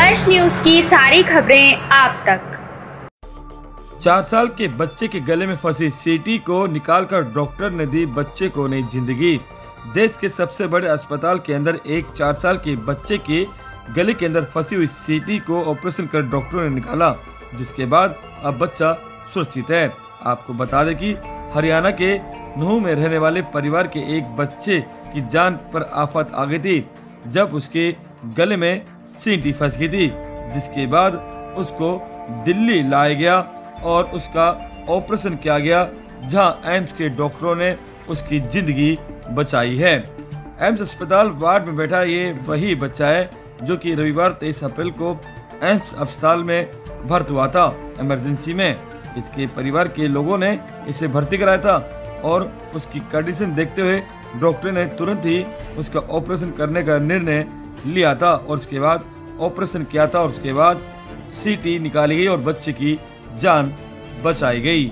दर्श न्यूज की सारी खबरें आप तक। 4 साल के बच्चे के गले में फंसी सीटी को निकालकर डॉक्टर ने दी बच्चे को नई जिंदगी। देश के सबसे बड़े अस्पताल के अंदर एक 4 साल के बच्चे के गले के अंदर फंसी हुई सीटी को ऑपरेशन कर डॉक्टरों ने निकाला, जिसके बाद अब बच्चा सुरक्षित है। आपको बता दें कि हरियाणा के नूह में रहने वाले परिवार के एक बच्चे की जान पर आफत आ गई थी जब उसके गले में सीटी फंस गई थी, जिसके बाद उसको दिल्ली लाया गया और उसका ऑपरेशन किया गया, जहां एम्स के डॉक्टरों ने उसकी जिंदगी बचाई है। एम्स अस्पताल वार्ड में बैठा ये वही बच्चा है जो कि रविवार 23 अप्रैल को एम्स अस्पताल में भर्ती हुआ था इमरजेंसी में। इसके परिवार के लोगों ने इसे भर्ती कराया था और उसकी कंडीशन देखते हुए डॉक्टर ने तुरंत ही उसका ऑपरेशन करने का निर्णय लिया था और उसके बाद ऑपरेशन किया था और उसके बाद सीटी निकाली गई और बच्चे की जान बचाई गई।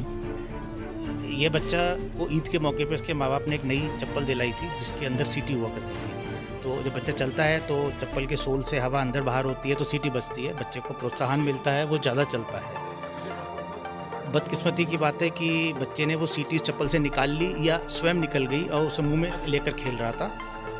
ये बच्चा को ईद के मौके पर उसके माँ बाप ने एक नई चप्पल दिलाई थी जिसके अंदर सीटी हुआ करती थी। तो जब बच्चा चलता है तो चप्पल के सोल से हवा अंदर बाहर होती है तो सीटी बजती है, बच्चे को प्रोत्साहन मिलता है, वो ज़्यादा चलता है। बदकिस्मती की बात है कि बच्चे ने वो सीटी चप्पल से निकाल ली या स्वयं निकल गई और उसे मुंह में लेकर खेल रहा था,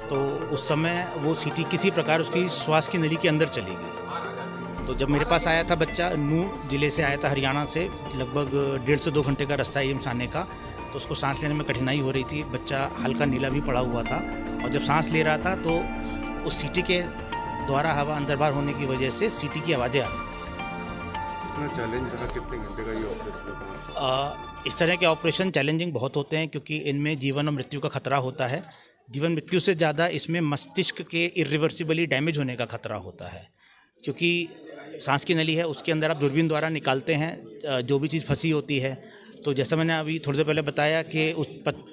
तो उस समय वो सीटी किसी प्रकार उसकी श्वास की नली के अंदर चली गई। तो जब मेरे पास आया था बच्चा, नूह जिले से आया था, हरियाणा से, लगभग 1.5 से 2 घंटे का रास्ता एम्स आने का, तो उसको सांस लेने में कठिनाई हो रही थी। बच्चा हल्का नीला भी पड़ा हुआ था और जब सांस ले रहा था तो उस सीटी के द्वारा हवा अंदर बाहर होने की वजह से सीटी की आवाज़ें आ रही थी। चैलेंज रहा, कितने घंटे का ये ऑपरेशन? इस तरह के ऑपरेशन चैलेंजिंग बहुत होते हैं क्योंकि इनमें जीवन और मृत्यु का खतरा होता है। जीवन मृत्यु से ज़्यादा इसमें मस्तिष्क के इरिवर्सिबली डैमेज होने का खतरा होता है, क्योंकि सांस की नली है, उसके अंदर आप दूरबीन द्वारा निकालते हैं जो भी चीज़ फंसी होती है। तो जैसा मैंने अभी थोड़ी देर पहले बताया कि उस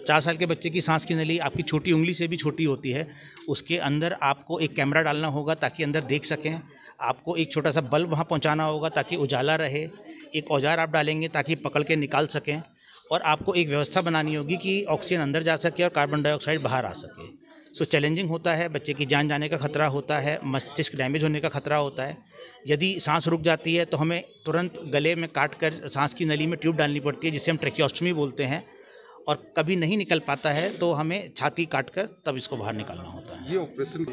4 साल के बच्चे की सांस की नली आपकी छोटी उंगली से भी छोटी होती है। उसके अंदर आपको एक कैमरा डालना होगा ताकि अंदर देख सकें, आपको एक छोटा सा बल्ब वहाँ पहुँचाना होगा ताकि उजाला रहे, एक औजार आप डालेंगे ताकि पकड़ के निकाल सकें, और आपको एक व्यवस्था बनानी होगी कि ऑक्सीजन अंदर जा सके और कार्बन डाइऑक्साइड बाहर आ सके। सो चैलेंजिंग होता है, बच्चे की जान जाने का खतरा होता है, मस्तिष्क डैमेज होने का खतरा होता है। यदि सांस रुक जाती है तो हमें तुरंत गले में काट कर सांस की नली में ट्यूब डालनी पड़ती है, जिसे हम ट्रेकियोस्टमी बोलते हैं, और कभी नहीं निकल पाता है तो हमें छाती काट कर तब इसको बाहर निकालना होता है। ये ऑपरेशन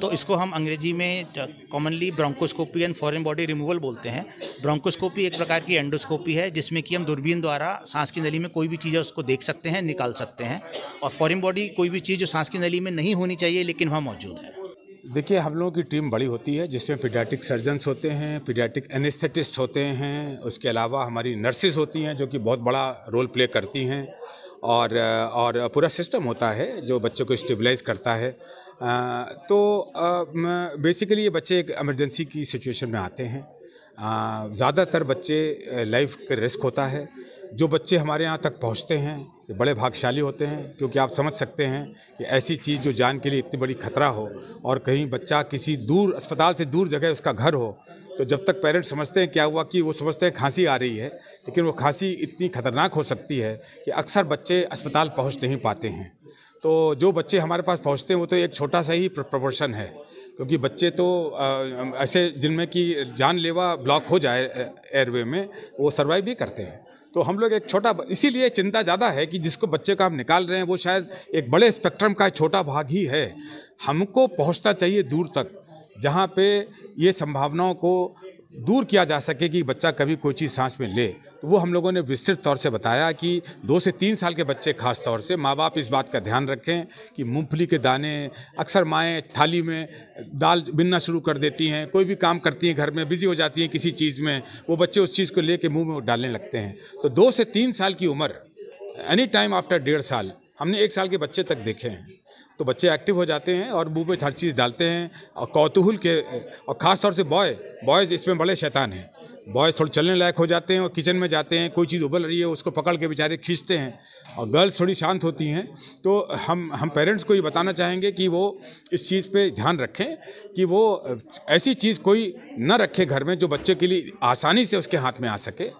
तो इसको हम अंग्रेजी में commonly bronchoscopy and foreign body removal बोलते हैं। ब्रोंकोस्कोपी एक प्रकार की एंडोस्कोपी है जिसमें कि हम दूरबीन द्वारा सांस की नली में कोई भी चीज़ है उसको देख सकते हैं, निकाल सकते हैं, और फॉरेन बॉडी कोई भी चीज़ जो सांस की नली में नहीं होनी चाहिए लेकिन वहाँ मौजूद है। देखिए, हम लोगों की टीम बड़ी होती है जिसमें पीडियाट्रिक सर्जन्स होते हैं, पीडियाट्रिक एनेस्थेटिस्ट होते हैं, उसके अलावा हमारी नर्सेज होती हैं जो कि बहुत बड़ा रोल प्ले करती हैं, और पूरा सिस्टम होता है जो बच्चों को स्टेबलाइज करता है। बेसिकली ये बच्चे एक इमरजेंसी की सिचुएशन में आते हैं। ज़्यादातर बच्चे लाइफ का रिस्क होता है। जो बच्चे हमारे यहाँ तक पहुँचते हैं ये बड़े भाग्यशाली होते हैं, क्योंकि आप समझ सकते हैं कि ऐसी चीज़ जो जान के लिए इतनी बड़ी खतरा हो और कहीं बच्चा किसी दूर अस्पताल से दूर जगह उसका घर हो, तो जब तक पेरेंट्स समझते हैं क्या हुआ कि वो समझते हैं खांसी आ रही है, लेकिन वो खांसी इतनी खतरनाक हो सकती है कि अक्सर बच्चे अस्पताल पहुंच नहीं पाते हैं। तो जो बच्चे हमारे पास पहुंचते हैं वो तो एक छोटा सा ही प्रोपोर्शन है, क्योंकि बच्चे तो ऐसे जिनमें कि जानलेवा ब्लॉक हो जाए एयरवे में वो सर्वाइव भी करते हैं। तो हम लोग एक छोटा, इसीलिए चिंता ज़्यादा है कि जिसको बच्चे को हम निकाल रहे हैं वो शायद एक बड़े स्पेक्ट्रम का छोटा भाग ही है। हमको पहुंचना चाहिए दूर तक, जहां पे ये संभावनाओं को दूर किया जा सके कि बच्चा कभी कोई चीज़ सांस में ले। तो वो हम लोगों ने विस्तृत तौर से बताया कि 2 से 3 साल के बच्चे खास तौर से माँ बाप इस बात का ध्यान रखें कि मूंगफली के दाने, अक्सर माएँ थाली में दाल बिनना शुरू कर देती हैं, कोई भी काम करती हैं घर में, बिजी हो जाती हैं किसी चीज़ में, वो बच्चे उस चीज़ को लेके मुंह में डालने लगते हैं। तो 2 से 3 साल की उम्र, एनी टाइम आफ्टर 1.5 साल, हमने 1 साल के बच्चे तक देखे हैं, तो बच्चे एक्टिव हो जाते हैं और मुंह में हर चीज़ डालते हैं और कौतूहल के, और ख़ास तौर से बॉयज़ इसमें बड़े शैतान हैं। बॉयज़ थोड़े चलने लायक हो जाते हैं और किचन में जाते हैं, कोई चीज़ उबल रही है उसको पकड़ के बेचारे खींचते हैं, और गर्ल्स थोड़ी शांत होती हैं। तो हम पेरेंट्स को ये बताना चाहेंगे कि वो इस चीज़ पे ध्यान रखें कि वो ऐसी चीज़ कोई न रखे घर में जो बच्चे के लिए आसानी से उसके हाथ में आ सके।